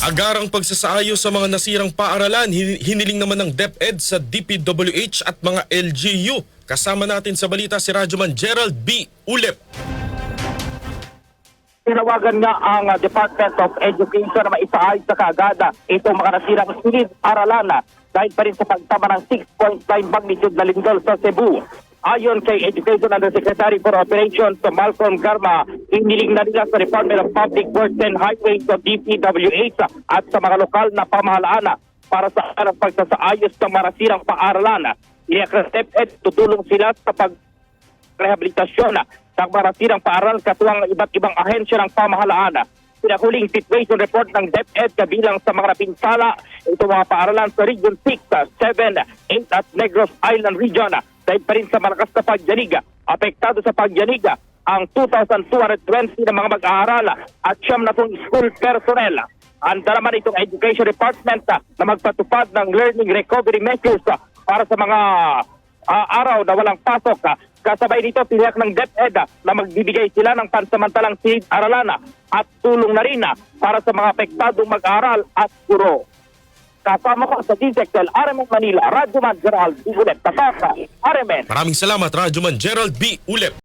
Agarang pagsasaayos sa mga nasirang paaralan, hiniling naman ng DepEd sa DPWH at mga LGU. Kasama natin sa balita si Radyoman Gerald B. Ulep. Tinawagan nga ang Department of Education na maisaayos sa kaagada itong mga nasirang silid-aralan dahil pa rin sa pagtama ng 6.5 magnitude na lindol sa Cebu. Ayon kay Education Undersecretary for Operations Malcolm Garma, hiniling na nila sa Department of Public Works and Highways o DPWH at sa mga lokal na pamahalaan para sa pagsasaayos ng mga nasirang paaralan. DepEd tutulong sila sa pagrehabilitasyon ng mga nasirang paaralan katuwang iba't ibang ahensya ng pamahalaan. Pinahuling situation report ng DepEd kabilang sa mga napinsala itong mga paaralan sa Region 6, 7, 8 at Negros Island Region. Dahil pa rin sa malakas na pagyaniga, apektado sa pagyaniga ang 2,220 na mga mag-aaral at 9 na pong school personnel. Handa naman itong Education Department na magpatupad ng learning recovery measures para sa mga araw na walang pasok. Kasabay nito, tiniyak ng DepEd na magbibigay sila ng pansamantalang silid-aralan at tulong na rin para sa mga apektadong mag-aaral at guro. Kasama ko sa DZXL, RMN Manila, Radyoman Gerald B. Ulep. Tataka, RMN. Maraming salamat, Radyoman Gerald B. Ulep.